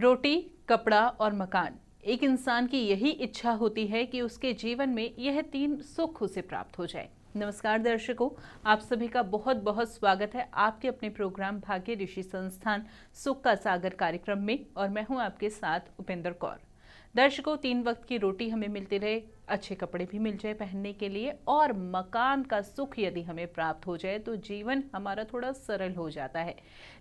रोटी, कपड़ा और मकान। एक इंसान की यही इच्छा होती है कि उसके जीवन में यह तीन सुख उसे प्राप्त हो जाए। नमस्कार दर्शकों, आप सभी का बहुत बहुत स्वागत है आपके अपने प्रोग्राम भाग्य ऋषि संस्थान सुख का सागर कार्यक्रम में। और मैं हूं आपके साथ उपेंद्र कौर। दर्शकों, 3 वक्त की रोटी हमें मिलती रहे, अच्छे कपड़े भी मिल जाए पहनने के लिए और मकान का सुख यदि हमें प्राप्त हो जाए तो जीवन हमारा थोड़ा सरल हो जाता है।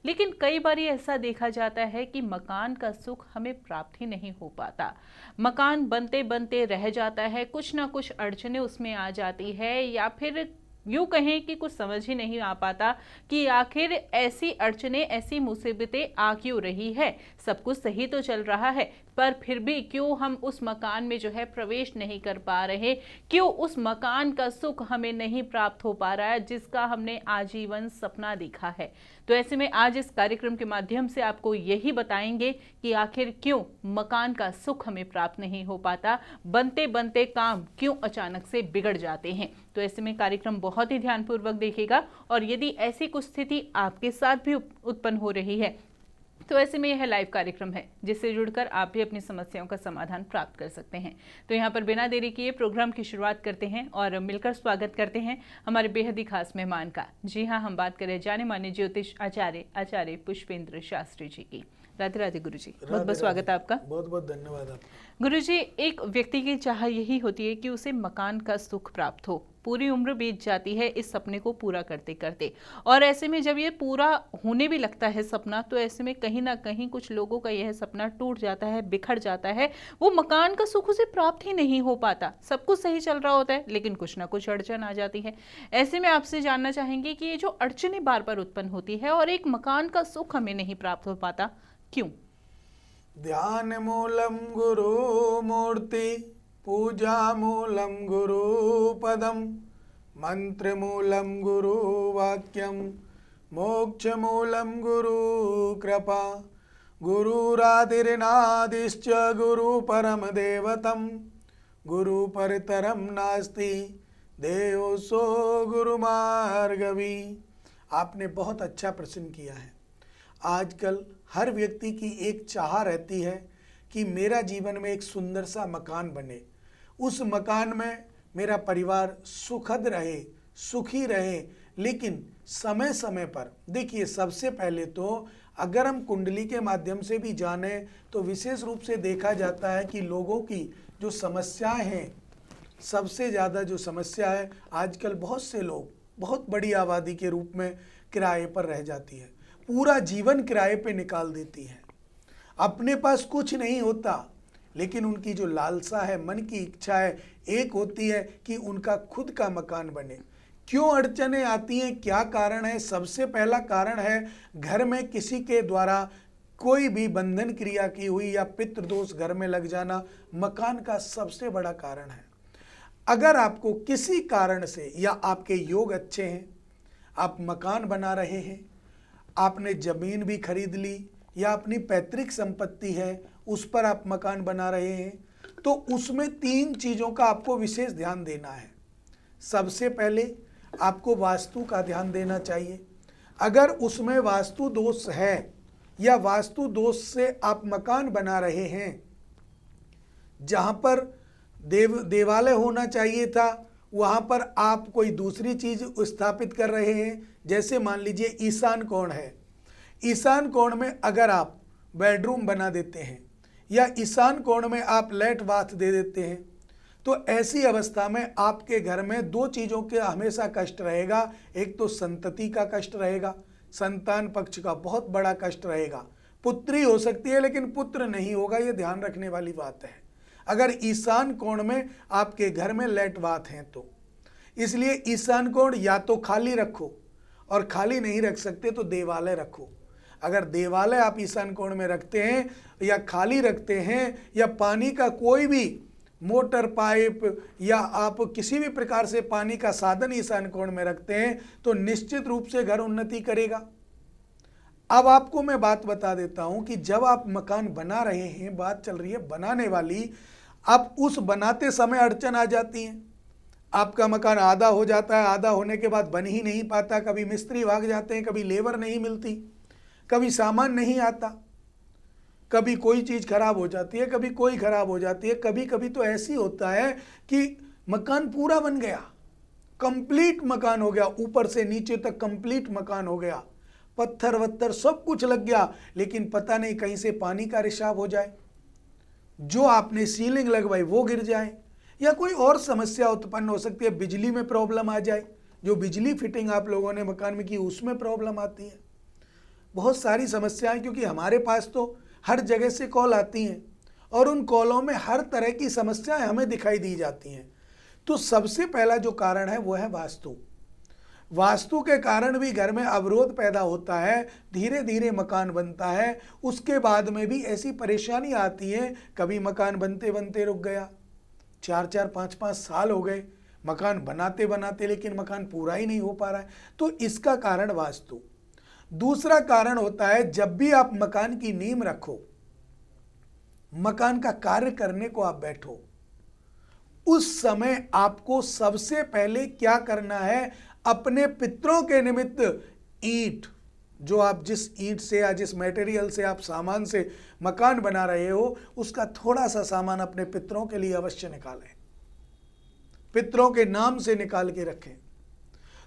लेकिन कई बार ऐसा देखा जाता है कि मकान का सुख हमें प्राप्त ही नहीं हो पाता। मकान बनते बनते रह जाता है, कुछ ना कुछ अड़चने उसमें आ जाती है, या फिर यूँ कहें कि कुछ समझ ही नहीं आ पाता कि आखिर ऐसी अड़चने, ऐसी मुसीबतें आ क्यों रही है। सब कुछ सही तो चल रहा है, पर फिर भी क्यों हम उस मकान में जो है प्रवेश नहीं कर पा रहे, क्यों उस मकान का सुख हमें नहीं प्राप्त हो पा रहा है जिसका हमने आजीवन सपना देखा है। तो ऐसे में आज इस कार्यक्रम के माध्यम से आपको यही बताएंगे कि आखिर क्यों मकान का सुख हमें प्राप्त नहीं हो पाता, बनते बनते काम क्यों अचानक से बिगड़ जाते हैं। तो ऐसे में कार्यक्रम बहुत ही ध्यानपूर्वक देखिएगा, और यदि ऐसी कुछ स्थिति आपके साथ भी उत्पन्न हो रही है तो ऐसे में यह लाइव कार्यक्रम है जिससे जुड़कर आप भी अपनी समस्याओं का समाधान प्राप्त कर सकते हैं। तो यहाँ पर बिना देरी किए प्रोग्राम की शुरुआत करते हैं और मिलकर स्वागत करते हैं हमारे बेहद ही खास मेहमान का। जी हाँ, हम बात करें जाने माने ज्योतिष आचार्य पुष्पेंद्र शास्त्री जी की। राधे राधे गुरु जी, बहुत बहुत स्वागत है आपका। बहुत बहुत धन्यवाद आपका। गुरु जी, एक व्यक्ति की चाह यही होती है कि उसे मकान का सुख प्राप्त हो। पूरी उम्र बीत जाती है इस सपने को पूरा करते करते, और ऐसे में जब ये पूरा होने भी लगता है सपना, तो ऐसे में कहीं ना कहीं कुछ लोगों का यह सपना टूट जाता है, बिखर जाता है। वो मकान का सुख उसे प्राप्त ही नहीं हो पाता। सब कुछ सही चल रहा होता है लेकिन कुछ ना कुछ अड़चन आ जाती है। ऐसे में आपसे जानना चाहेंगे कि ये जो अड़चनें बार बार उत्पन्न होती है और एक मकान का सुख हमें नहीं प्राप्त हो पाता, क्यों? ध्यान मूलम गुरु मूर्ति, पूजा मूलम गुरु पदम, मंत्र मूलम गुरु वाक्यम, मोक्ष मूलम गुरु कृपा, गुरुरादिर्नादिश्च गुरु परम देवतम, गुरु परतरम नास्ति देयो सो गुरु मार्गवी। आपने बहुत अच्छा प्रश्न किया है। आजकल हर व्यक्ति की एक चाह रहती है कि मेरा जीवन में एक सुंदर सा मकान बने, उस मकान में मेरा परिवार सुखद रहे, सुखी रहे। लेकिन समय समय पर देखिए, सबसे पहले तो अगर हम कुंडली के माध्यम से भी जानें तो विशेष रूप से देखा जाता है कि लोगों की जो समस्याएं हैं, सबसे ज़्यादा जो समस्या है आजकल, बहुत से लोग बहुत बड़ी आबादी के रूप में किराए पर रह जाती है, पूरा जीवन किराए पे निकाल देती है। अपने पास कुछ नहीं होता, लेकिन उनकी जो लालसा है, मन की इच्छा है, एक होती है कि उनका खुद का मकान बने। क्यों अड़चनें आती हैं, क्या कारण है? सबसे पहला कारण है घर में किसी के द्वारा कोई भी बंधन क्रिया की हुई या पितृदोष घर में लग जाना मकान का सबसे बड़ा कारण है। अगर आपको किसी कारण से, या आपके योग अच्छे हैं, आप मकान बना रहे हैं, आपने जमीन भी खरीद ली या अपनी पैतृक संपत्ति है उस पर आप मकान बना रहे हैं, तो उसमें 3 चीज़ों का आपको विशेष ध्यान देना है। सबसे पहले आपको वास्तु का ध्यान देना चाहिए। अगर उसमें वास्तु दोष है या वास्तु दोष से आप मकान बना रहे हैं, जहाँ पर देवालय होना चाहिए था वहाँ पर आप कोई दूसरी चीज़ स्थापित कर रहे हैं। जैसे मान लीजिए ईशान कोण है, ईशान कोण में अगर आप बेडरूम बना देते हैं या ईशान कोण में आप लेट बाथ दे देते हैं, तो ऐसी अवस्था में आपके घर में 2 चीज़ों के हमेशा कष्ट रहेगा। एक तो संतति का कष्ट रहेगा, संतान पक्ष का बहुत बड़ा कष्ट रहेगा। पुत्री हो सकती है लेकिन पुत्र नहीं होगा, ये ध्यान रखने वाली बात है अगर ईशान कोण में आपके घर में लेट बाथ हैं तो। इसलिए ईशान कोण या तो खाली रखो, और खाली नहीं रख सकते तो देवालय रखो। अगर देवालय आप ईशान कोण में रखते हैं या खाली रखते हैं, या पानी का कोई भी मोटर पाइप या आप किसी भी प्रकार से पानी का साधन ईशान कोण में रखते हैं, तो निश्चित रूप से घर उन्नति करेगा। अब आपको मैं बात बता देता हूं कि जब आप मकान बना रहे हैं, बात चल रही है बनाने वाली, अब उस बनाते समय अड़चन आ जाती है। आपका मकान आधा हो जाता है, आधा होने के बाद बन ही नहीं पाता, कभी मिस्त्री भाग जाते हैं, कभी लेबर नहीं मिलती, कभी सामान नहीं आता। कभी कोई चीज़ खराब हो जाती है, कभी कोई खराब हो जाती है, कभी कभी तो ऐसी होता है कि मकान पूरा बन गया, कंप्लीट मकान हो गया, ऊपर से नीचे तक कंप्लीट मकान हो गया, पत्थर वत्थर सब कुछ लग गया, लेकिन पता नहीं कहीं से पानी का रिसाव हो जाए, जो आपने सीलिंग लगवाई वो गिर जाए, या कोई और समस्या उत्पन्न हो सकती है, बिजली में प्रॉब्लम आ जाए, जो बिजली फिटिंग आप लोगों ने मकान में की उसमें प्रॉब्लम आती है। बहुत सारी समस्याएं, क्योंकि हमारे पास तो हर जगह से कॉल आती हैं और उन कॉलों में हर तरह की समस्याएं हमें दिखाई दी जाती हैं। तो सबसे पहला जो कारण है वो है वास्तु। वास्तु के कारण भी घर में अवरोध पैदा होता है, धीरे धीरे मकान बनता है, उसके बाद में भी ऐसी परेशानी आती है, कभी मकान बनते बनते रुक गया, 4-4 5-5 साल हो गए मकान बनाते बनाते, लेकिन मकान पूरा ही नहीं हो पा रहा है। तो इसका कारण वास्तु। दूसरा कारण होता है, जब भी आप मकान की नींव रखो, मकान का कार्य करने को आप बैठो, उस समय आपको सबसे पहले क्या करना है, अपने पितरों के निमित्त ईंट, जो आप जिस ईंट से या जिस मटेरियल से आप सामान से मकान बना रहे हो, उसका थोड़ा सा सामान अपने पितरों के लिए अवश्य निकालें, पितरों के नाम से निकाल के रखें।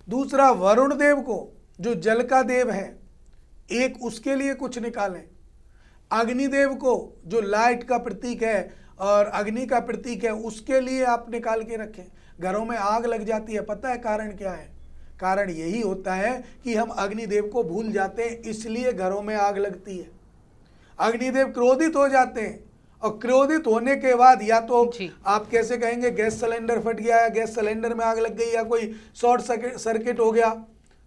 दूसरा, वरुण देव को, जो जल का देव है, एक उसके लिए कुछ निकालें। अग्निदेव को, जो लाइट का प्रतीक है और अग्नि का प्रतीक है, उसके लिए आप निकाल के रखें। घरों में आग लग जाती है, पता है कारण क्या है? कारण यही होता है कि हम अग्निदेव को भूल जाते हैं, इसलिए घरों में आग लगती है। अग्निदेव क्रोधित हो जाते हैं, और क्रोधित होने के बाद या तो आप कैसे कहेंगे, गैस सिलेंडर फट गया, या गैस सिलेंडर में आग लग गई, या कोई शॉर्ट सर्किट हो गया।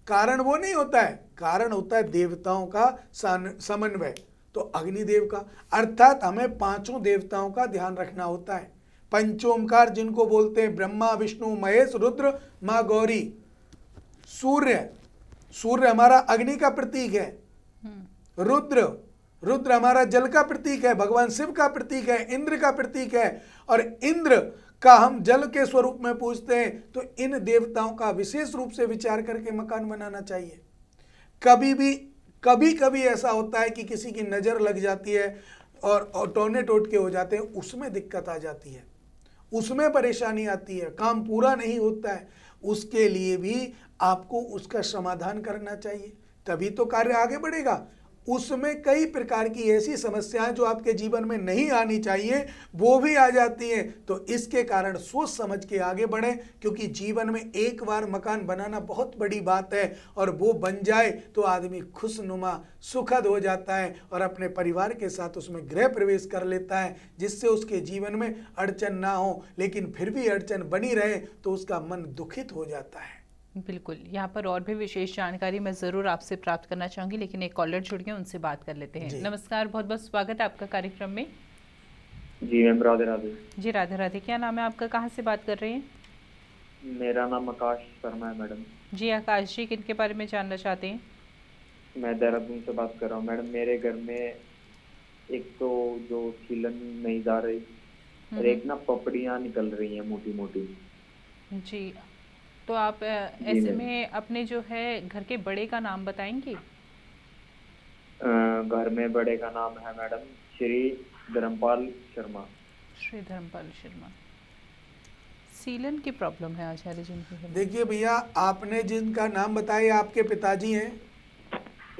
कारण वो नहीं होता है, कारण होता है देवताओं का समन्वय, तो अग्निदेव का। अर्थात हमें 5 देवताओं का ध्यान रखना होता है। पंचोमकार जिनको बोलते हैं, ब्रह्मा विष्णु महेश रुद्र माँ गौरी। सूर्य हमारा अग्नि का प्रतीक है, रुद्र हमारा जल का प्रतीक है, भगवान शिव का प्रतीक है, इंद्र का प्रतीक है, और इंद्र का हम जल के स्वरूप में पूजते हैं। तो इन देवताओं का विशेष रूप से विचार करके मकान बनाना चाहिए। कभी कभी ऐसा होता है कि किसी की नज़र लग जाती है और टोने टोटके हो जाते हैं, उसमें दिक्कत आ जाती है, उसमें परेशानी आती है, काम पूरा नहीं होता है। उसके लिए भी आपको उसका समाधान करना चाहिए, तभी तो कार्य आगे बढ़ेगा। उसमें कई प्रकार की ऐसी समस्याएं जो आपके जीवन में नहीं आनी चाहिए, वो भी आ जाती हैं। तो इसके कारण सोच समझ के आगे बढ़ें, क्योंकि जीवन में एक बार मकान बनाना बहुत बड़ी बात है, और वो बन जाए तो आदमी खुशनुमा सुखद हो जाता है और अपने परिवार के साथ उसमें गृह प्रवेश कर लेता है, जिससे उसके जीवन में अड़चन ना हो, लेकिन फिर भी अड़चन बनी रहे तो उसका मन दुखित हो जाता है। बिल्कुल, यहाँ पर और भी विशेष जानकारी मैं ज़रूर आपसे प्राप्त करना चाहूँगी, लेकिन एक कॉलर जुड़ गए, उनसे बात कर लेते हैं। नमस्कार, बहुत बहुत स्वागत है आपका कार्यक्रम में। जी मैम, राधे राधे। जी राधे राधे। क्या नाम है आपका, कहाँ से बात कर रहे हैं? मेरा नाम आकाश शर्मा है मैडम। जी आकाश जी, किनके बारे में जानना चाहते हैं? मैं देहरादून से बात कर रहा हूँ मैडम। मेरे घर में एक तो जो सीलन नहीं जा रही, और एक ना पपड़ियाँ निकल रही हैं मोटी मोटी। जी, तो आप ऐसे में अपने जो है घर के बड़े का नाम बताएंगे? घर में बड़े का नाम है मैडम श्री धर्मपाल शर्मा। श्री धर्मपाल शर्मा। सीलन की प्रॉब्लम है आचार्य जी की। देखिए भैया, आपने जिनका नाम बताया आपके पिताजी हैं?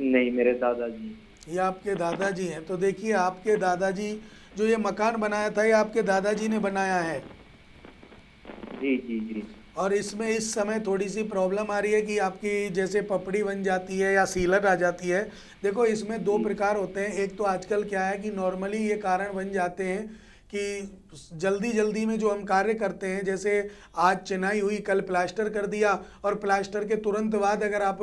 नहीं, मेरे दादाजी। ये आपके दादाजी हैं। तो देखिए, आपके दादाजी जो ये मकान बनाया था, ये आपके दादाजी ने बनाया है। जी जी जी। और इसमें इस समय थोड़ी सी प्रॉब्लम आ रही है कि आपकी जैसे पपड़ी बन जाती है या सीलन आ जाती है। देखो, इसमें 2 प्रकार होते हैं। एक तो आजकल क्या है कि नॉर्मली ये कारण बन जाते हैं कि जल्दी जल्दी में जो हम कार्य करते हैं, जैसे आज चिनाई हुई, कल प्लास्टर कर दिया, और प्लास्टर के तुरंत बाद अगर आप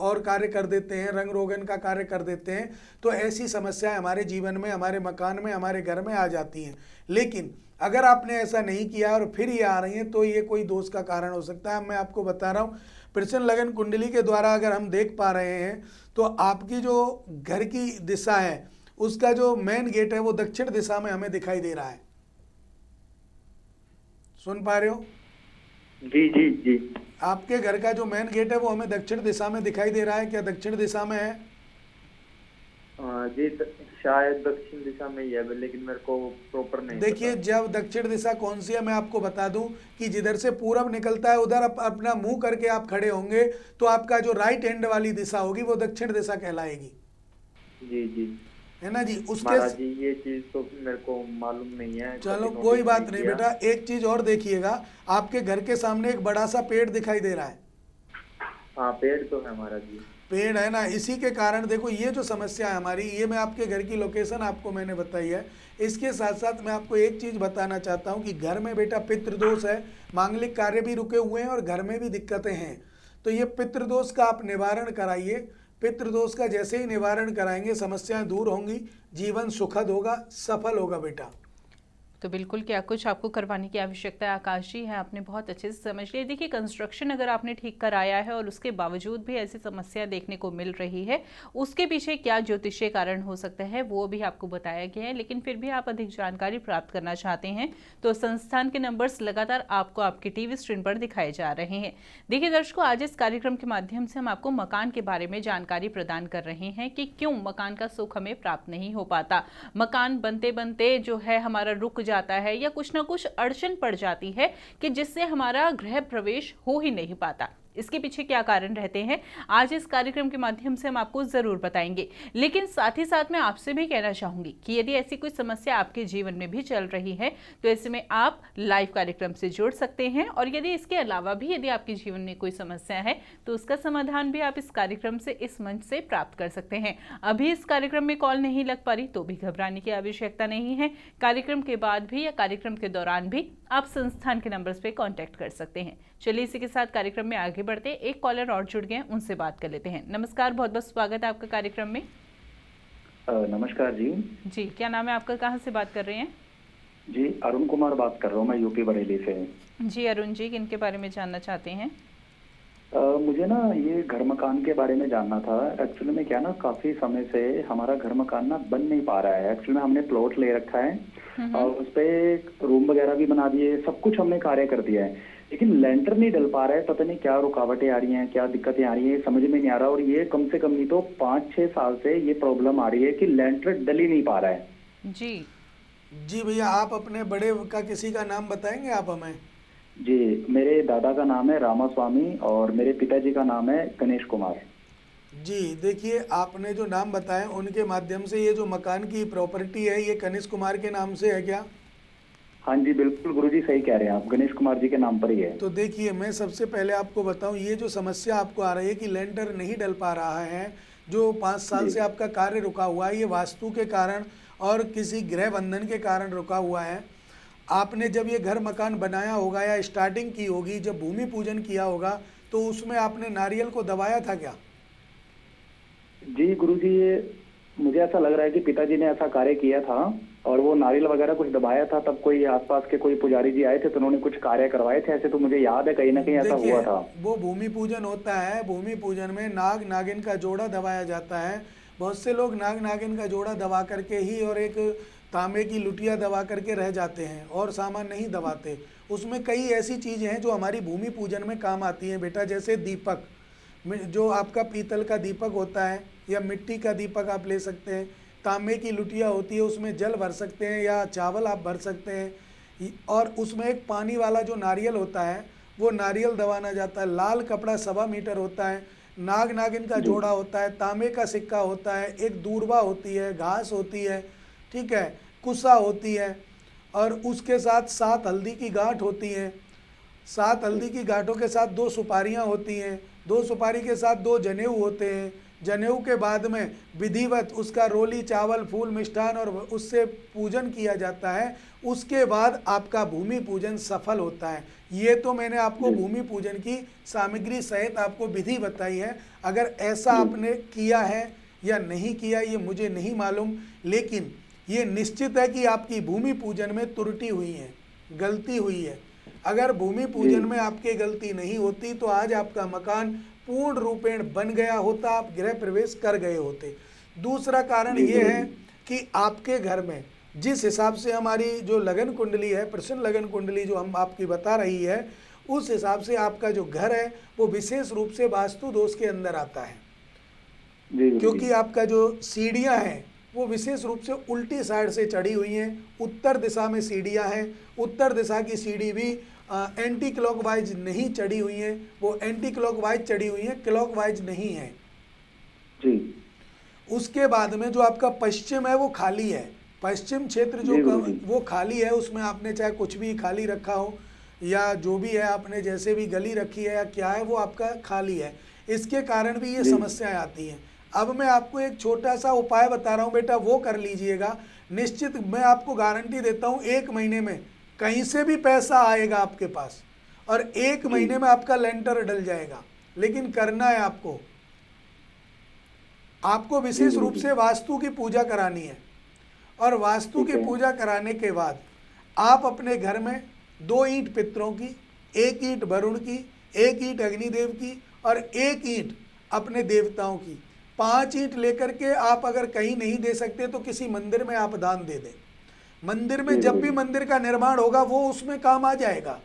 और कार्य कर देते हैं, रंग रोगन का कार्य कर देते हैं, तो ऐसी समस्याएं हमारे जीवन में, हमारे मकान में, हमारे घर में आ जाती हैं। लेकिन अगर आपने ऐसा नहीं किया और फिर ये आ रही हैं, तो ये कोई दोष का कारण हो सकता है। मैं आपको बता रहा हूँ, प्रश्न लगन कुंडली के द्वारा अगर हम देख पा रहे हैं, तो आपकी जो घर की दिशा है, उसका जो मेन गेट है वो दक्षिण दिशा में हमें दिखाई दे रहा है। सुन पा रहे हो? जी जी जी। आपके घर का जो मेन गेट है वो हमें दक्षिण दिशा में दिखाई दे रहा है। क्या दक्षिण दिशा में है? जी शायद दक्षिण दिशा में ही है, लेकिन मेरे को प्रॉपर नहीं देखिए, पता। जब दक्षिण दिशा कौन सी है मैं आपको बता दूं कि जिधर से पूरब निकलता है उधर अपना मुंह करके आप खड़े होंगे तो आपका जो राइट हैंड वाली दिशा होगी वो दक्षिण दिशा कहलाएगी, जी जी है ना जी। उसके महाराज जी, ये चीज तो मेरे को मालूम नहीं है, चलो कभी कोई नोटिस बात नहीं नहीं किया। बेटा, एक चीज और देखिएगा, आपके घर के सामने एक बड़ा सा पेड़ दिखाई दे रहा है। हाँ पेड़ तो है महाराज जी। पेड़ है ना, इसी के कारण देखो ये जो समस्या है हमारी, ये मैं आपके घर की लोकेशन आपको मैंने बताई है। इसके साथ साथ मैं आपको एक चीज़ बताना चाहता हूँ कि घर में बेटा पितृदोष है, मांगलिक कार्य भी रुके हुए हैं और घर में भी दिक्कतें हैं। तो ये पितृदोष का आप निवारण कराइए। पितृदोष का जैसे ही निवारण कराएंगे समस्याएं दूर होंगी, जीवन सुखद होगा, सफल होगा बेटा। तो बिल्कुल क्या कुछ आपको करवाने की आवश्यकता है आकाश जी, है आपने बहुत अच्छे से समझ लिया। देखिए, कंस्ट्रक्शन अगर आपने ठीक कराया है और उसके बावजूद भी ऐसी समस्या देखने को मिल रही है, उसके पीछे क्या ज्योतिषीय कारण हो सकता है वो भी आपको बताया गया है। लेकिन फिर भी आप अधिक जानकारी प्राप्त करना चाहते हैं तो संस्थान के नंबर्स लगातार आपको आपकी टीवी स्क्रीन पर दिखाए जा रहे हैं। देखिए दर्शकों, आज इस कार्यक्रम के माध्यम से हम आपको मकान के बारे में जानकारी प्रदान कर रहे हैं कि क्यों मकान का सुख हमें प्राप्त नहीं हो पाता, मकान बनते बनते जो है हमारा रुक जाता है या कुछ ना कुछ अड़चन पड़ जाती है कि जिससे हमारा गृह प्रवेश हो ही नहीं पाता। इसके पीछे क्या कारण रहते हैं, आज इस कार्यक्रम के माध्यम से हम आपको जरूर बताएंगे। लेकिन साथ ही साथ मैं आपसे भी कहना चाहूंगी कि यदि ऐसी कोई समस्या आपके जीवन में भी चल रही है तो ऐसे में आप लाइव कार्यक्रम से जुड़ सकते हैं। और यदि इसके अलावा भी यदि आपके जीवन में कोई समस्या है तो उसका समाधान भी आप इस कार्यक्रम से, इस मंच से प्राप्त कर सकते हैं। अभी इस कार्यक्रम में कॉल नहीं लग पा रही तो भी घबराने की आवश्यकता नहीं है। कार्यक्रम के बाद भी या कार्यक्रम के दौरान भी आप संस्थान के नंबर्स पे कांटेक्ट कर सकते हैं। चलिए इसी के साथ कार्यक्रम में आगे बढ़ते, एक कॉलर और जुड़ गए, उनसे बात कर लेते हैं। नमस्कार, बहुत बहुत स्वागत है आपका कार्यक्रम में। नमस्कार जी। जी, क्या नाम है आपका, कहाँ से बात कर रहे हैं? जी अरुण कुमार बात कर रहा हूँ, मैं यूपी बरेली से। जी अरुण जी, किनके बारे में जानना चाहते हैं? मुझे ना ये घर मकान के बारे में जानना था। एक्चुअली में क्या ना, काफी समय से हमारा घर मकान ना बन नहीं पा रहा है। एक्चुअली में हमने प्लॉट ले रखा है और उस पे रूम वगैरह भी बना दिए, सब कुछ हमने कार्य कर दिया है, लेकिन लेंटर नहीं डल पा रहा है। पता नहीं क्या रुकावटें आ रही हैं, क्या दिक्कतें आ रही हैं, समझ में नहीं आ रहा। और ये कम से कम नहीं तो 5-6 साल से ये प्रॉब्लम आ रही है कि लेंटर डल ही नहीं पा रहा है। जी भैया, आप अपने बड़े का किसी का नाम बताएंगे आप हमें? जी, मेरे दादा का नाम है रामास्वामी और मेरे पिताजी का नाम है गणेश कुमार। जी देखिए, आपने जो नाम बताए उनके माध्यम से ये जो मकान की प्रॉपर्टी है ये कनिष्क कुमार के नाम से है क्या? हाँ जी बिल्कुल गुरुजी, सही कह रहे हैं आप, गणेश कुमार जी के नाम पर ही है। तो देखिए, मैं सबसे पहले आपको बताऊं, ये जो समस्या आपको आ रही है कि लेंटर नहीं डल पा रहा है, जो 5 साल से आपका कार्य रुका हुआ है, ये वास्तु के कारण और किसी गृह बंधन के कारण रुका हुआ है। आपने जब ये घर मकान बनाया होगा या स्टार्टिंग की होगी, जब भूमि पूजन किया होगा तो उसमें आपने नारियल को दबाया था क्या? जी गुरुजी, ये मुझे ऐसा लग रहा है कि पिताजी ने ऐसा कार्य किया था और वो नारियल वगैरह कुछ दबाया था। तब कोई आसपास के कोई पुजारी जी आए थे तो उन्होंने कुछ कार्य करवाए थे, ऐसे तो मुझे याद है कहीं ना कहीं ऐसा हुआ था। वो भूमि पूजन होता है, भूमि पूजन में नाग नागिन का जोड़ा दबाया जाता है। बहुत से लोग नाग नागिन का जोड़ा दबा करके ही और एक तांबे की लुटिया दबा करके रह जाते हैं और सामान नहीं दबाते। उसमें कई ऐसी चीज़ें हैं जो हमारी भूमि पूजन में काम आती हैं बेटा, जैसे दीपक, जो आपका पीतल का दीपक होता है या मिट्टी का दीपक आप ले सकते हैं, तांबे की लुटिया होती है उसमें जल भर सकते हैं या चावल आप भर सकते हैं, और उसमें एक पानी वाला जो नारियल होता है वो नारियल दबाना जाता है। लाल कपड़ा 1.25 मीटर होता है, नाग नागिन का जोड़ा होता है, तांबे का सिक्का होता है, एक दूरबा होती है, घास होती है, ठीक है, कुसा होती है, और उसके साथ 7 हल्दी की गांठ होती हैं। 7 हल्दी की गांठों के साथ 2 सुपारियां होती हैं, 2 सुपारी के साथ 2 जनेऊ होते हैं। जनेऊ के बाद में विधिवत उसका रोली चावल फूल मिष्ठान और उससे पूजन किया जाता है। उसके बाद आपका भूमि पूजन सफल होता है। ये तो मैंने आपको भूमि पूजन की सामग्री सहित आपको विधि बताई है। अगर ऐसा आपने किया है या नहीं किया ये मुझे नहीं मालूम, लेकिन ये निश्चित है कि आपकी भूमि पूजन में त्रुटि हुई है, गलती हुई है। अगर भूमि पूजन में आपके गलती नहीं होती तो आज आपका मकान पूर्ण रूपेण बन गया होता, आप गृह प्रवेश कर गए होते। दूसरा कारण ये है कि आपके घर में जिस हिसाब से हमारी जो लगन कुंडली है, प्रश्न लगन कुंडली जो हम आपकी बता रही है, उस हिसाब से आपका जो घर है वो विशेष रूप से वास्तु दोष के अंदर आता है। क्योंकि आपका जो सीढ़ियाँ हैं वो विशेष रूप से उल्टी साइड से चढ़ी हुई हैं। उत्तर दिशा में सीढ़ियां हैं, उत्तर दिशा की सीढ़ी भी एंटी क्लॉकवाइज नहीं चढ़ी हुई हैं, वो एंटी क्लॉकवाइज चढ़ी हुई हैं, क्लॉकवाइज नहीं है जी। उसके बाद में जो आपका पश्चिम है वो खाली है, पश्चिम क्षेत्र जो वो खाली है, उसमें आपने चाहे कुछ भी खाली रखा हो या जो भी है आपने जैसे भी गली रखी है या क्या है वो आपका खाली है, इसके कारण भी ये समस्याएं आती हैं। अब मैं आपको एक छोटा सा उपाय बता रहा हूँ बेटा, वो कर लीजिएगा, निश्चित मैं आपको गारंटी देता हूँ 1 महीने में कहीं से भी पैसा आएगा आपके पास और 1 महीने में आपका लेंटर डल जाएगा। लेकिन करना है आपको विशेष रूप से वास्तु की पूजा करानी है और वास्तु की पूजा कराने के बाद आप अपने घर में 2 ईंट पितरों की, 1 ईंट वरुण की, 1 ईंट अग्निदेव की और 1 ईंट अपने देवताओं की, 5 ईंट लेकर के आप अगर कहीं नहीं दे सकते तो किसी मंदिर में आप दान दे दें। मंदिर में जब भी मंदिर का निर्माण होगा वो उसमें काम आ जाएगा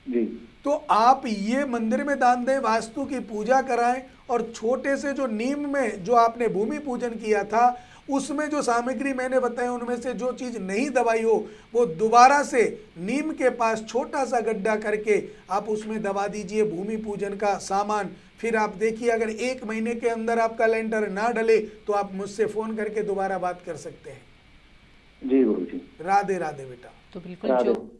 जी। तो आप ये मंदिर में दान दें, वास्तु की पूजा कराएं और छोटे से जो नीम में जो आपने भूमि पूजन किया था उसमें जो सामग्री मैंने बताई उनमें से जो चीज़ नहीं दबाई हो वो दोबारा से नीम के पास छोटा सा गड्ढा करके आप उसमें दबा दीजिए भूमि पूजन का सामान। फिर आप देखिए अगर 1 महीने के अंदर आपका लेंटर ना डले तो आप मुझसे फ़ोन करके दोबारा बात कर सकते हैं। जी गुरु जी। राधे राधे बेटा। तो बिल्कुल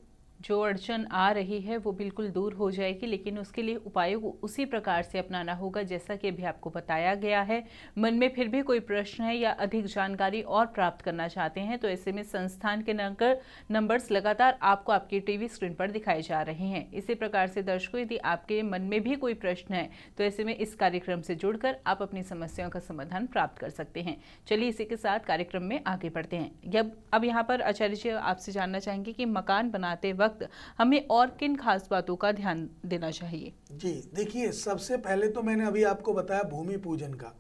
जो अड़चन आ रही है वो बिल्कुल दूर हो जाएगी, लेकिन उसके लिए उपायों को उसी प्रकार से अपनाना होगा जैसा कि अभी आपको बताया गया है। मन में फिर भी कोई प्रश्न है या अधिक जानकारी और प्राप्त करना चाहते हैं तो ऐसे में संस्थान के नंबर्स लगातार आपको आपकी टीवी स्क्रीन पर दिखाए जा रहे हैं। इसी प्रकार से दर्शकों, यदि आपके मन में भी कोई प्रश्न है तो ऐसे में इस कार्यक्रम से जुड़कर आप अपनी समस्याओं का समाधान प्राप्त कर सकते हैं। चलिए इसी के साथ कार्यक्रम में आगे बढ़ते हैं। अब यहाँ पर आचार्य जी आपसे जानना चाहेंगे कि मकान बनाते वक्त हमें और किन खास बातों का ध्यान देना चाहिए। जी देखिए, सबसे पहले तो मैंने अभी आपको बताया भूमि पूजन का।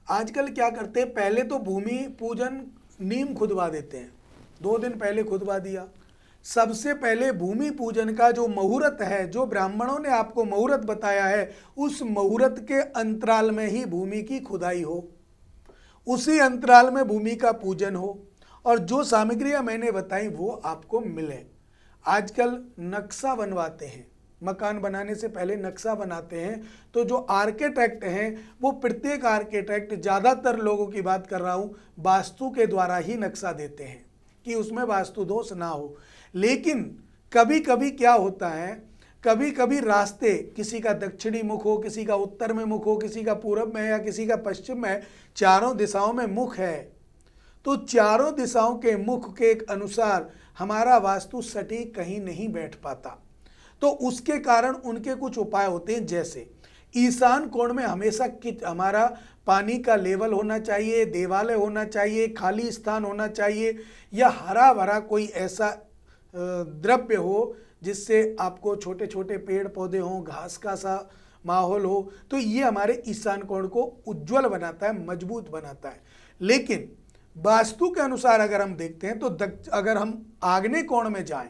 आजकल क्या करते हैं, पहले तो भूमि पूजन नीम खुदवा देते हैं, 2 दिन पहले खुदवा दिया। सबसे पहले भूमि पूजन का जो मुहूर्त है, जो ब्राह्मणों ने आपको मुहूर्त बताया है, उस मुहूर्त के अंतराल में ही भूमि की खुदाई हो, उसी अंतराल में भूमि का पूजन हो और जो सामग्रियां मैंने बताई वो आपको मिले। आजकल नक्शा बनवाते हैं, मकान बनाने से पहले नक्शा बनाते हैं, तो जो आर्किटेक्ट हैं वो प्रत्येक आर्किटेक्ट, ज़्यादातर लोगों की बात कर रहा हूँ, वास्तु के द्वारा ही नक्शा देते हैं कि उसमें वास्तु दोष ना हो। लेकिन कभी कभी क्या होता है, कभी कभी रास्ते किसी का दक्षिणी मुख हो, किसी का उत्तर में मुख हो, किसी का पूरब में है या किसी का पश्चिम में है, चारों दिशाओं में मुख है, तो चारों दिशाओं के मुख के अनुसार हमारा वास्तु सटीक कहीं नहीं बैठ पाता। तो उसके कारण उनके कुछ उपाय होते हैं, जैसे ईशान कोण में हमेशा हमारा पानी का लेवल होना चाहिए, देवालय होना चाहिए, खाली स्थान होना चाहिए या हरा भरा कोई ऐसा द्रव्य हो जिससे आपको छोटे छोटे पेड़ पौधे हों, घास का सा माहौल हो, तो ये हमारे ईशान कोण को उज्जवल बनाता है, मजबूत बनाता है। लेकिन वास्तु के अनुसार अगर हम देखते हैं तो अगर हम आग्नेय कोण में जाएं,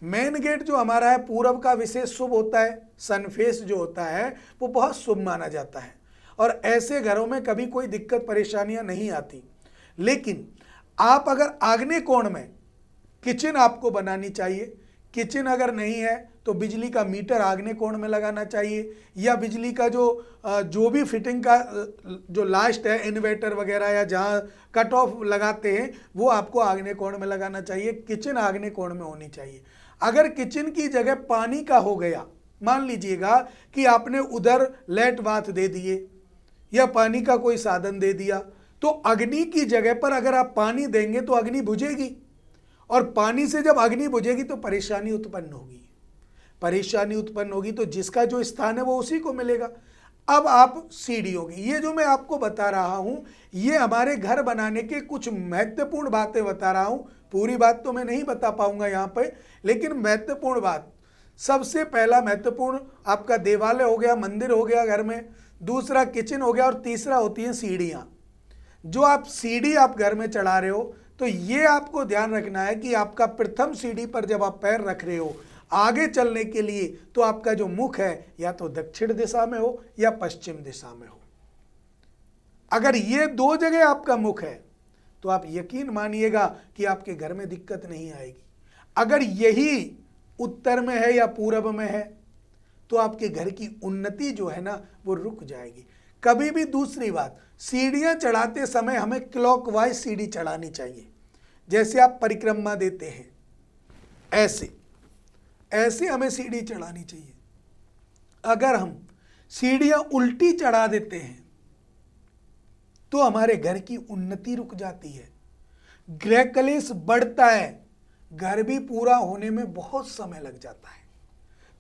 मेन गेट जो हमारा है पूरब का विशेष शुभ होता है, सनफेस जो होता है वो बहुत शुभ माना जाता है और ऐसे घरों में कभी कोई दिक्कत परेशानियां नहीं आती। लेकिन आप अगर आग्नेय कोण में किचन आपको बनानी चाहिए, किचन अगर नहीं है तो बिजली का मीटर आग्नेय कोण में लगाना चाहिए या बिजली का जो भी फिटिंग का जो लास्ट है, इन्वर्टर वगैरह या जहाँ कट ऑफ लगाते हैं वो आपको आग्नेय कोण में लगाना चाहिए। किचन आग्नेय कोण में होनी चाहिए। अगर किचन की जगह पानी का हो गया, मान लीजिएगा कि आपने उधर लेट बाथ दे दिए या पानी का कोई साधन दे दिया, तो अग्नि की जगह पर अगर आप पानी देंगे तो अग्नि बुझेगी और पानी से जब अग्नि बुझेगी तो परेशानी उत्पन्न होगी। परेशानी उत्पन्न होगी तो जिसका जो स्थान है वो उसी को मिलेगा। अब आप सीढ़ी होगी, ये जो मैं आपको बता रहा हूँ ये हमारे घर बनाने के कुछ महत्वपूर्ण बातें बता रहा हूँ। पूरी बात तो मैं नहीं बता पाऊंगा यहाँ पे, लेकिन महत्वपूर्ण बात, सबसे पहला महत्वपूर्ण आपका देवालय हो गया, मंदिर हो गया घर में, दूसरा किचन हो गया और तीसरा होती है सीढ़ियाँ। जो आप सीढ़ी आप घर में चढ़ा रहे हो तो ये आपको ध्यान रखना है कि आपका प्रथम सीढ़ी पर जब आप पैर रख रहे हो आगे चलने के लिए तो आपका जो मुख है या तो दक्षिण दिशा में हो या पश्चिम दिशा में हो। अगर ये 2 जगह आपका मुख है तो आप यकीन मानिएगा कि आपके घर में दिक्कत नहीं आएगी। अगर यही उत्तर में है या पूरब में है तो आपके घर की उन्नति जो है ना वो रुक जाएगी। कभी भी दूसरी बात, सीढ़ियां चढ़ाते समय हमें क्लॉकवाइज सीढ़ी चढ़ानी चाहिए। जैसे आप परिक्रमा देते हैं, ऐसे ऐसे हमें सीढ़ी चढ़ानी चाहिए। अगर हम सीढ़ियां उल्टी चढ़ा देते हैं तो हमारे घर की उन्नति रुक जाती है, गृह कलेश बढ़ता है, घर भी पूरा होने में बहुत समय लग जाता है।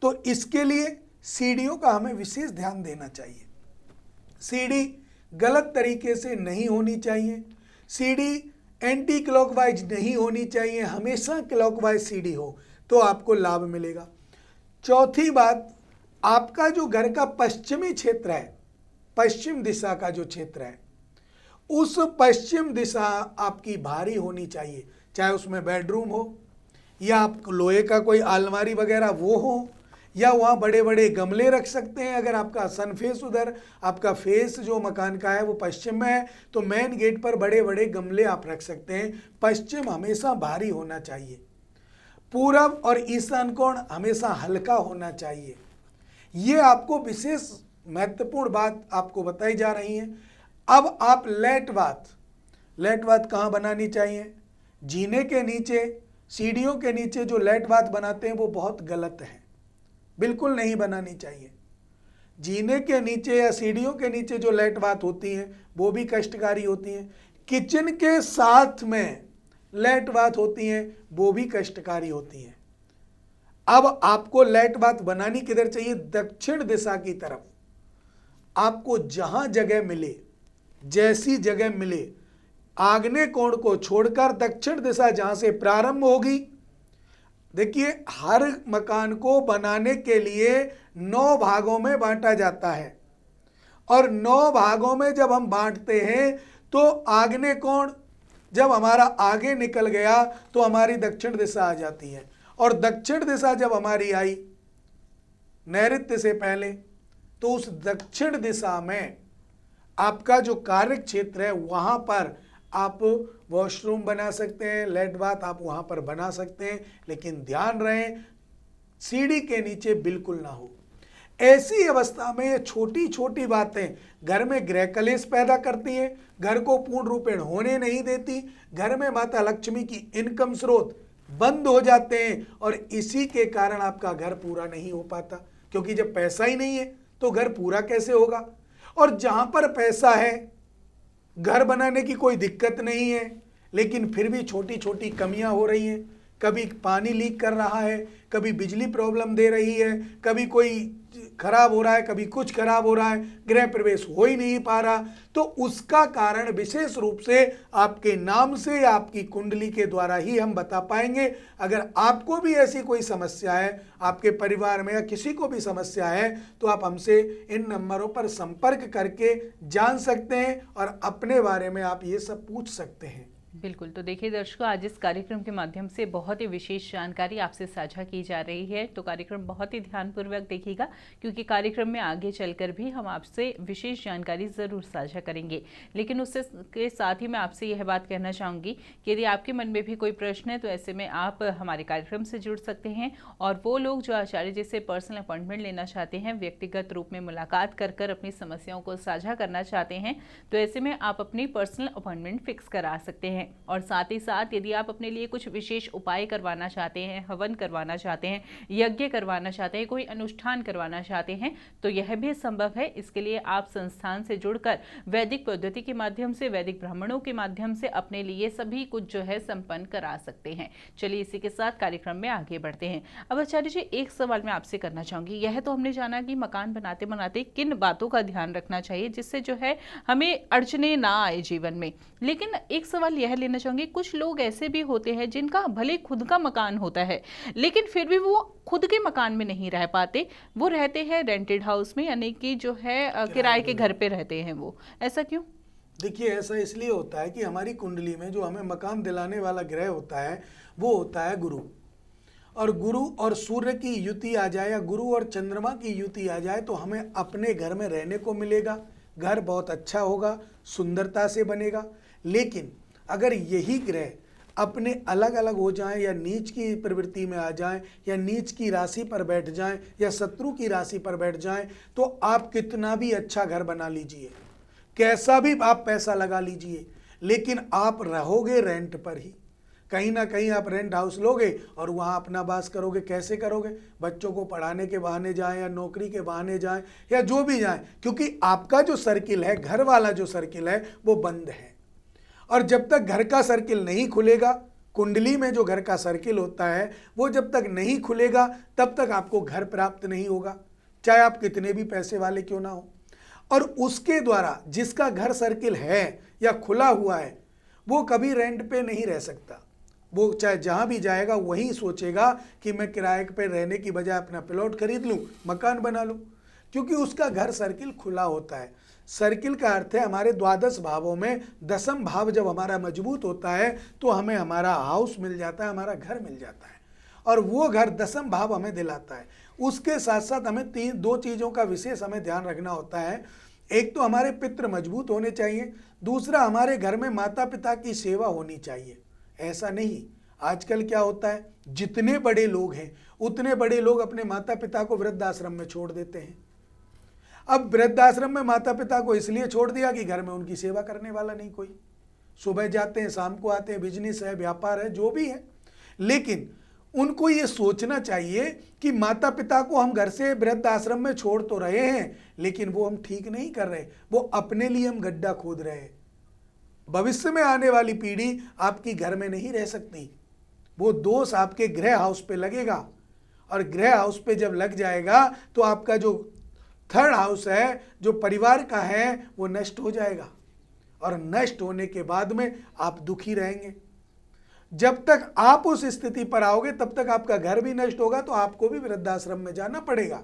तो इसके लिए सीढ़ियों का हमें विशेष ध्यान देना चाहिए। सीढ़ी गलत तरीके से नहीं होनी चाहिए, सीढ़ी एंटी क्लॉकवाइज नहीं होनी चाहिए, हमेशा क्लॉकवाइज सीढ़ी हो तो आपको लाभ मिलेगा। चौथी बात, आपका जो घर का पश्चिमी क्षेत्र है, पश्चिम दिशा का जो क्षेत्र है, उस पश्चिम दिशा आपकी भारी होनी चाहिए। चाहे उसमें बेडरूम हो या आप लोहे का कोई अलमारी वगैरह वो हो, या वहाँ बड़े बड़े गमले रख सकते हैं। अगर आपका सन फेस उधर, आपका फेस जो मकान का है वो पश्चिम में है तो मेन गेट पर बड़े बड़े गमले आप रख सकते हैं। पश्चिम हमेशा भारी होना चाहिए। पूरब और ईशान कोण हमेशा हल्का होना चाहिए। ये आपको विशेष महत्वपूर्ण बात आपको बताई जा रही है। अब आप लेट बाथ कहाँ बनानी चाहिए? जीने के नीचे, सीढ़ियों के नीचे जो लेट बाथ बनाते हैं वो बहुत गलत है, बिल्कुल नहीं बनानी चाहिए। जीने के नीचे या सीढ़ियों के नीचे जो लेट बाथ होती हैं वो भी कष्टकारी होती हैं। किचन के साथ में लेट बाथ होती हैं वो भी कष्टकारी होती हैं। अब आपको लेट बाथ बनानी किधर चाहिए? दक्षिण दिशा की तरफ। आपको जहां जगह मिले, जैसी जगह मिले, आग्नेय कोण को छोड़कर दक्षिण दिशा जहां से प्रारंभ होगी। देखिए, हर मकान को बनाने के लिए 9 भागों में बांटा जाता है और 9 भागों में जब हम बांटते हैं तो आग्नेय कोण जब हमारा आगे निकल गया तो हमारी दक्षिण दिशा आ जाती है, और दक्षिण दिशा जब हमारी आई नैऋत्य से पहले तो उस दक्षिण दिशा में आपका जो कार्य क्षेत्र है वहां पर आप वॉशरूम बना सकते हैं, लेट बाथ आप वहां पर बना सकते हैं, लेकिन ध्यान रहे सीढ़ी के नीचे बिल्कुल ना हो। ऐसी अवस्था में ये छोटी छोटी बातें घर में गृह कलेश पैदा करती हैं, घर को पूर्ण रूपेण होने नहीं देती, घर में माता लक्ष्मी की इनकम स्रोत बंद हो जाते हैं और इसी के कारण आपका घर पूरा नहीं हो पाता। क्योंकि जब पैसा ही नहीं है तो घर पूरा कैसे होगा? और जहां पर पैसा है, घर बनाने की कोई दिक्कत नहीं है, लेकिन फिर भी छोटी छोटी कमियां हो रही हैं। कभी पानी लीक कर रहा है, कभी बिजली प्रॉब्लम दे रही है, कभी कोई खराब हो रहा है, कभी कुछ खराब हो रहा है, गृह प्रवेश हो ही नहीं पा रहा। तो उसका कारण विशेष रूप से आपके नाम से या आपकी कुंडली के द्वारा ही हम बता पाएंगे। अगर आपको भी ऐसी कोई समस्या है, आपके परिवार में या किसी को भी समस्या है, तो आप हमसे इन नंबरों पर संपर्क करके जान सकते हैं और अपने बारे में आप ये सब पूछ सकते हैं। बिल्कुल। तो देखिए दर्शकों, आज इस कार्यक्रम के माध्यम से बहुत ही विशेष जानकारी आपसे साझा की जा रही है, तो कार्यक्रम बहुत ही ध्यानपूर्वक देखिएगा, क्योंकि कार्यक्रम में आगे चलकर भी हम आपसे विशेष जानकारी ज़रूर साझा करेंगे। लेकिन उससे के साथ ही मैं आपसे यह बात कहना चाहूँगी कि यदि आपके मन में भी कोई प्रश्न है तो ऐसे में आप हमारे कार्यक्रम से जुड़ सकते हैं, और वो लोग जो आचार्य जी से पर्सनल अपॉइंटमेंट लेना चाहते हैं, व्यक्तिगत रूप में मुलाकात कर अपनी समस्याओं को साझा करना चाहते हैं, तो ऐसे में आप अपनी पर्सनल अपॉइंटमेंट फिक्स करा सकते हैं। और साथ ही साथ यदि आप अपने लिए कुछ विशेष उपाय करवाना चाहते हैं, हवन करवाना चाहते हैं, यज्ञ करवाना चाहते हैं, कोई अनुष्ठान करवाना चाहते हैं, तो यह भी संभव है। इसके लिए आप संस्थान से जुड़कर वैदिक पद्धति के माध्यम से, वैदिक ब्राह्मणों के माध्यम से अपने लिए सभी कुछ जो है संपन्न करा सकते हैं। चलिए इसी के साथ कार्यक्रम में आगे बढ़ते हैं। अब आचार्य जी, एक सवाल मैं आपसे करना चाहूंगी। यह तो हमने जाना कि मकान बनाते बनाते किन बातों का ध्यान रखना चाहिए जिससे जो है हमें अड़चने ना आए जीवन में, लेकिन एक सवाल यह लेना चाहूंगी, कुछ लोग ऐसे भी होते हैं जिनका भले खुद का मकान होता है लेकिन फिर भी वो खुद के मकान में नहीं रह पाते, वो रहते हैं रेंटेड हाउस में, यानी कि जो है किराए के घर पे रहते हैं। वो ऐसा क्यों? देखिए, ऐसा इसलिए होता है कि हमारी कुंडली में जो हमें मकान दिलाने वाला ग्रह होता है वो होता है गुरु, और गुरु और सूर्य की युति आ जाए या गुरु और चंद्रमा की युति आ जाए तो हमें अपने घर में रहने को मिलेगा। घर बहुत अच्छा होगा, सुंदरता से बनेगा। लेकिन अगर यही ग्रह अपने अलग अलग हो जाएं या नीच की प्रवृत्ति में आ जाएं या नीच की राशि पर बैठ जाएं या शत्रु की राशि पर बैठ जाएं, तो आप कितना भी अच्छा घर बना लीजिए, कैसा भी आप पैसा लगा लीजिए, लेकिन आप रहोगे रेंट पर ही। कहीं ना कहीं आप रेंट हाउस लोगे और वहाँ अपना वास करोगे। कैसे करोगे? बच्चों को पढ़ाने के बहाने जाएं या नौकरी के बहाने जाएं या जो भी जाएं, क्योंकि आपका जो सर्किल है, घर वाला जो सर्किल है, वो बंद है। और जब तक घर का सर्किल नहीं खुलेगा, कुंडली में जो घर का सर्किल होता है वो जब तक नहीं खुलेगा तब तक आपको घर प्राप्त नहीं होगा, चाहे आप कितने भी पैसे वाले क्यों ना हो। और उसके द्वारा जिसका घर सर्किल है या खुला हुआ है वो कभी रेंट पे नहीं रह सकता। वो चाहे जहाँ भी जाएगा वहीं सोचेगा कि मैं किराए पे रहने की बजाय अपना प्लॉट खरीद लूँ, मकान बना लूँ, क्योंकि उसका घर सर्किल खुला होता है। सर्किल का अर्थ है हमारे द्वादश भावों में दसम भाव जब हमारा मजबूत होता है तो हमें हमारा हाउस मिल जाता है, हमारा घर मिल जाता है, और वो घर दसम भाव हमें दिलाता है। उसके साथ साथ हमें दो चीज़ों का विशेष हमें ध्यान रखना होता है। एक तो हमारे पितृ मजबूत होने चाहिए, दूसरा हमारे घर में माता पिता की सेवा होनी चाहिए। ऐसा नहीं, आजकल क्या होता है, जितने बड़े लोग हैं उतने बड़े लोग अपने माता पिता को वृद्धाश्रम में छोड़ देते हैं। अब वृद्धाश्रम में माता पिता को इसलिए छोड़ दिया कि घर में उनकी सेवा करने वाला नहीं कोई। सुबह जाते हैं, शाम को आते हैं, बिजनेस है, व्यापार है, जो भी है, लेकिन उनको ये सोचना चाहिए कि माता पिता को हम घर से वृद्धाश्रम में छोड़ तो रहे हैं, लेकिन वो हम ठीक नहीं कर रहे, वो अपने लिए हम गड्ढा खोद रहे हैं। भविष्य में आने वाली पीढ़ी आपकी घर में नहीं रह सकती। वो दोष आपके गृह हाउस पे लगेगा, और गृह हाउस पे जब लग जाएगा तो आपका जो थर्ड हाउस है, जो परिवार का है, वो नष्ट हो जाएगा, और नष्ट होने के बाद में आप दुखी रहेंगे। जब तक आप उस स्थिति पर आओगे तब तक आपका घर भी नष्ट होगा, तो आपको भी वृद्धाश्रम में जाना पड़ेगा।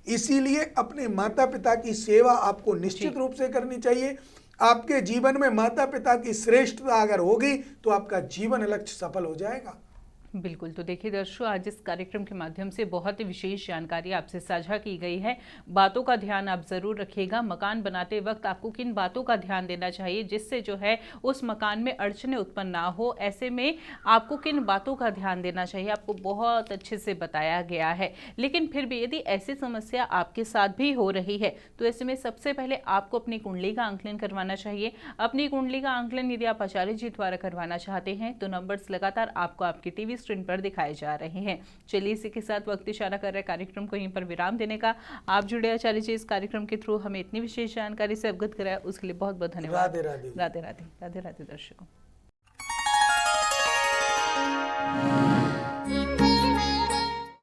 इसीलिए अपने माता पिता की सेवा आपको निश्चित रूप से करनी चाहिए। आपके जीवन में माता पिता की श्रेष्ठता अगर होगी तो आपका जीवन लक्ष्य सफल हो जाएगा। बिल्कुल। तो देखिए दर्शकों, आज इस कार्यक्रम के माध्यम से बहुत ही विशेष जानकारी आपसे साझा की गई है। बातों का ध्यान आप जरूर रखिएगा। मकान बनाते वक्त आपको किन बातों का ध्यान देना चाहिए जिससे जो है उस मकान में अड़चने उत्पन्न ना हो, ऐसे में आपको किन बातों का ध्यान देना चाहिए आपको बहुत अच्छे से बताया गया है। लेकिन फिर भी यदि ऐसी समस्या आपके साथ भी हो रही है तो ऐसे में सबसे पहले आपको अपनी कुंडली का आंकलन करवाना चाहिए। अपनी कुंडली का आंकलन यदि आप आचार्य जी द्वारा करवाना चाहते हैं तो नंबर्स लगातार आपको आपकी टीवी स्क्रीन पर दिखाए जा रहे हैं। चलिए इसी के साथ वक्त इशारा कर रहे कार्यक्रम को यहीं पर विराम देने का। आप जुड़े आचार्य जी इस कार्यक्रम के थ्रू हमें इतनी विशेष जानकारी से अवगत कराया, उसके लिए बहुत बहुत धन्यवाद। राधे राधे। राधे राधे। राधे राधे दर्शकों।